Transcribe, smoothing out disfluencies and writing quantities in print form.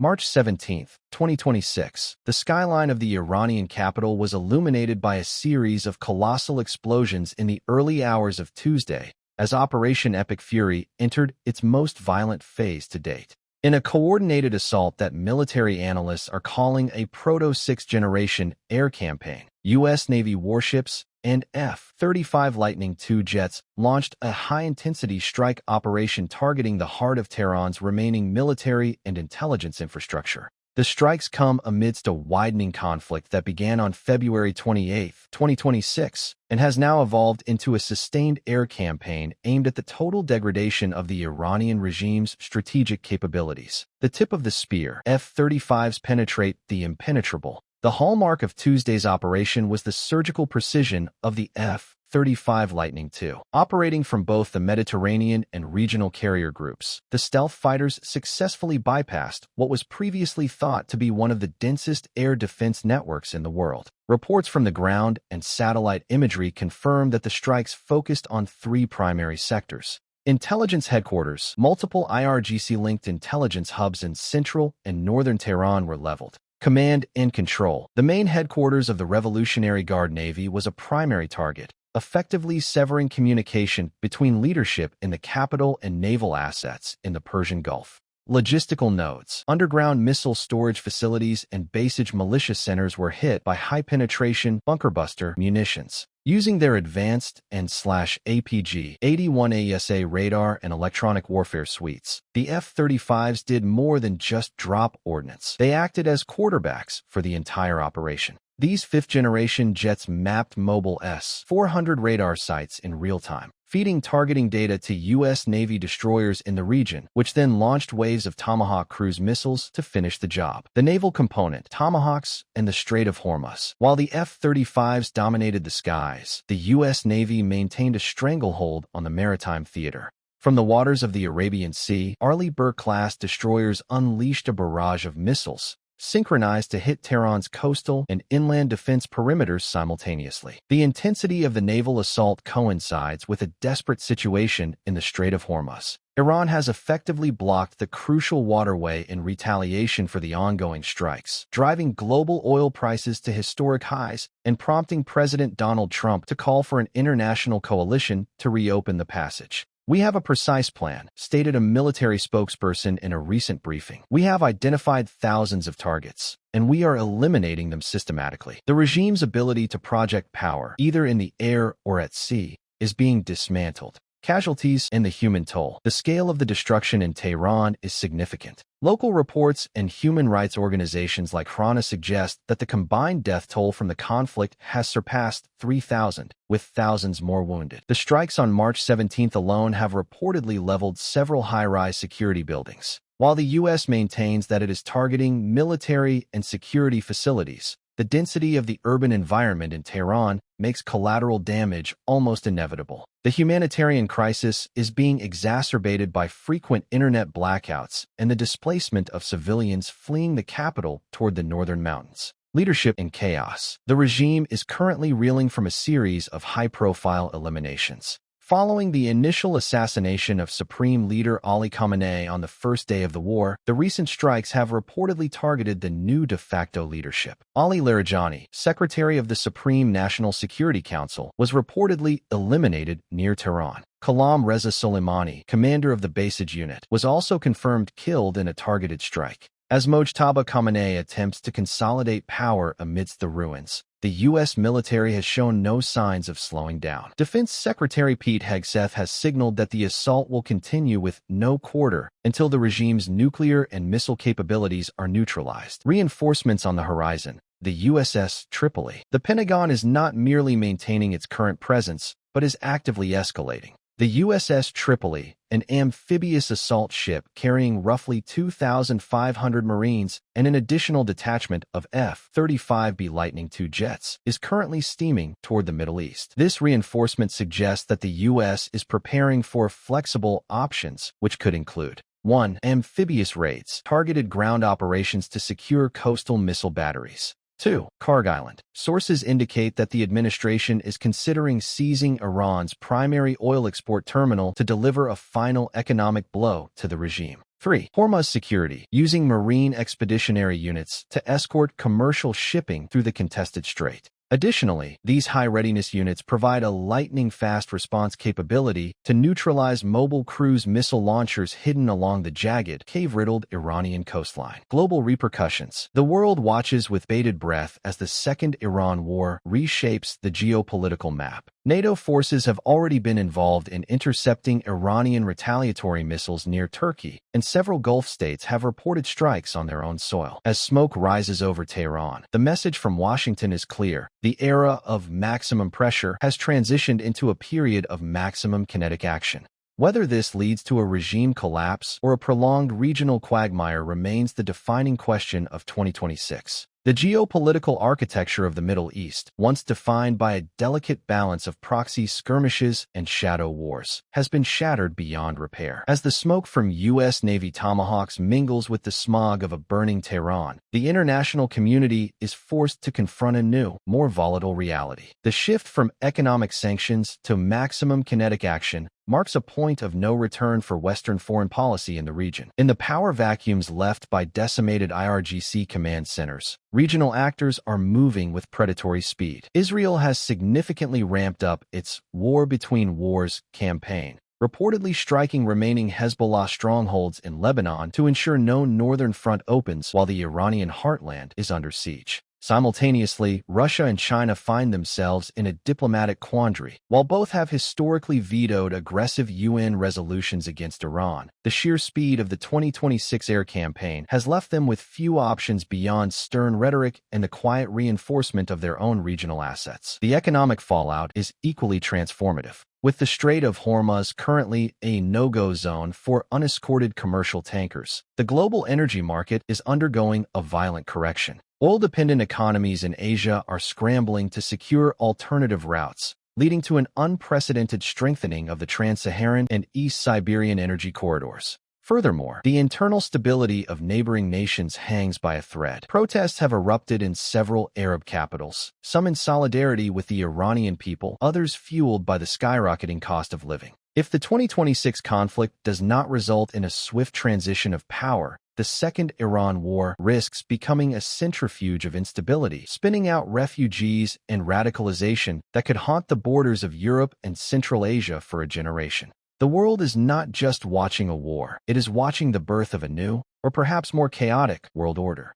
March 17, 2026. The skyline of the Iranian capital was illuminated by a series of colossal explosions in the early hours of Tuesday, as Operation Epic Fury entered its most violent phase to date. In a coordinated assault that military analysts are calling a proto-sixth-generation air campaign, U.S. Navy warships and F-35 Lightning II jets launched a high-intensity strike operation targeting the heart of Tehran's remaining military and intelligence infrastructure. The strikes come amidst a widening conflict that began on February 28, 2026, and has now evolved into a sustained air campaign aimed at the total degradation of the Iranian regime's strategic capabilities. The tip of the spear, F-35s penetrate the impenetrable. The hallmark of Tuesday's operation was the surgical precision of the F-35 Lightning II. Operating from both the Mediterranean and regional carrier groups, the stealth fighters successfully bypassed what was previously thought to be one of the densest air defense networks in the world. Reports from the ground and satellite imagery confirmed that the strikes focused on three primary sectors. Intelligence headquarters, multiple IRGC-linked intelligence hubs in central and northern Tehran were leveled. Command and control. The main headquarters of the Revolutionary Guard Navy was a primary target, effectively severing communication between leadership in the capital and naval assets in the Persian Gulf. Logistical nodes. Underground missile storage facilities and base militia centers were hit by high-penetration bunker-buster munitions. Using their advanced APG-81 AESA radar and electronic warfare suites, the F-35s did more than just drop ordnance. They acted as quarterbacks for the entire operation. These fifth-generation jets mapped mobile S-400 radar sites in real time, feeding targeting data to U.S. Navy destroyers in the region, which then launched waves of Tomahawk cruise missiles to finish the job. The naval component, Tomahawks and the Strait of Hormuz. While the F-35s dominated the skies, the U.S. Navy maintained a stranglehold on the maritime theater. From the waters of the Arabian Sea, Arleigh Burke-class destroyers unleashed a barrage of missiles, synchronized to hit Tehran's coastal and inland defense perimeters simultaneously. The intensity of the naval assault coincides with a desperate situation in the Strait of Hormuz. Iran has effectively blocked the crucial waterway in retaliation for the ongoing strikes, driving global oil prices to historic highs and prompting President Donald Trump to call for an international coalition to reopen the passage. "We have a precise plan," stated a military spokesperson in a recent briefing. "We have identified thousands of targets, and we are eliminating them systematically." The regime's ability to project power, either in the air or at sea, is being dismantled. Casualties and the human toll. The scale of the destruction in Tehran is significant. Local reports and human rights organizations like Hrana suggest that the combined death toll from the conflict has surpassed 3,000, with thousands more wounded. The strikes on March 17 alone have reportedly leveled several high-rise security buildings. While the U.S. maintains that it is targeting military and security facilities, the density of the urban environment in Tehran makes collateral damage almost inevitable. The humanitarian crisis is being exacerbated by frequent internet blackouts and the displacement of civilians fleeing the capital toward the northern mountains. Leadership in chaos. The regime is currently reeling from a series of high-profile eliminations. Following the initial assassination of Supreme Leader Ali Khamenei on the first day of the war, the recent strikes have reportedly targeted the new de facto leadership. Ali Larijani, Secretary of the Supreme National Security Council, was reportedly eliminated near Tehran. Ghulam Reza Soleimani, commander of the Basij unit, was also confirmed killed in a targeted strike. As Mojtaba Khamenei attempts to consolidate power amidst the ruins, the U.S. military has shown no signs of slowing down. Defense Secretary Pete Hegseth has signaled that the assault will continue with no quarter until the regime's nuclear and missile capabilities are neutralized. Reinforcements on the horizon. The USS Tripoli. The Pentagon is not merely maintaining its current presence, but is actively escalating. The USS Tripoli, an amphibious assault ship carrying roughly 2,500 Marines and an additional detachment of F-35B Lightning II jets, is currently steaming toward the Middle East. This reinforcement suggests that the U.S. is preparing for flexible options, which could include 1. Amphibious raids, targeted ground operations to secure coastal missile batteries. 2. Karg Island. Sources indicate that the administration is considering seizing Iran's primary oil export terminal to deliver a final economic blow to the regime. 3. Hormuz security, using marine expeditionary units to escort commercial shipping through the contested strait. Additionally, these high-readiness units provide a lightning-fast response capability to neutralize mobile cruise missile launchers hidden along the jagged, cave-riddled Iranian coastline. Global repercussions. The world watches with bated breath as the Second Iran War reshapes the geopolitical map. NATO forces have already been involved in intercepting Iranian retaliatory missiles near Turkey, and several Gulf states have reported strikes on their own soil. As smoke rises over Tehran, the message from Washington is clear. The era of maximum pressure has transitioned into a period of maximum kinetic action. Whether this leads to a regime collapse or a prolonged regional quagmire remains the defining question of 2026. The geopolitical architecture of the Middle East, once defined by a delicate balance of proxy skirmishes and shadow wars, has been shattered beyond repair. As the smoke from U.S. Navy Tomahawks mingles with the smog of a burning Tehran, the international community is forced to confront a new, more volatile reality. The shift from economic sanctions to maximum kinetic action marks a point of no return for Western foreign policy in the region. In the power vacuums left by decimated IRGC command centers, regional actors are moving with predatory speed. Israel has significantly ramped up its war between wars campaign, reportedly striking remaining Hezbollah strongholds in Lebanon to ensure no northern front opens while the Iranian heartland is under siege. Simultaneously, Russia and China find themselves in a diplomatic quandary. While both have historically vetoed aggressive UN resolutions against Iran, the sheer speed of the 2026 air campaign has left them with few options beyond stern rhetoric and the quiet reinforcement of their own regional assets. The economic fallout is equally transformative. With the Strait of Hormuz currently a no-go zone for unescorted commercial tankers, the global energy market is undergoing a violent correction. Oil-dependent economies in Asia are scrambling to secure alternative routes, leading to an unprecedented strengthening of the Trans-Saharan and East Siberian energy corridors. Furthermore, the internal stability of neighboring nations hangs by a thread. Protests have erupted in several Arab capitals, some in solidarity with the Iranian people, others fueled by the skyrocketing cost of living. If the 2026 conflict does not result in a swift transition of power, the Second Iran War risks becoming a centrifuge of instability, spinning out refugees and radicalization that could haunt the borders of Europe and Central Asia for a generation. The world is not just watching a war, it is watching the birth of a new, or perhaps more chaotic, world order.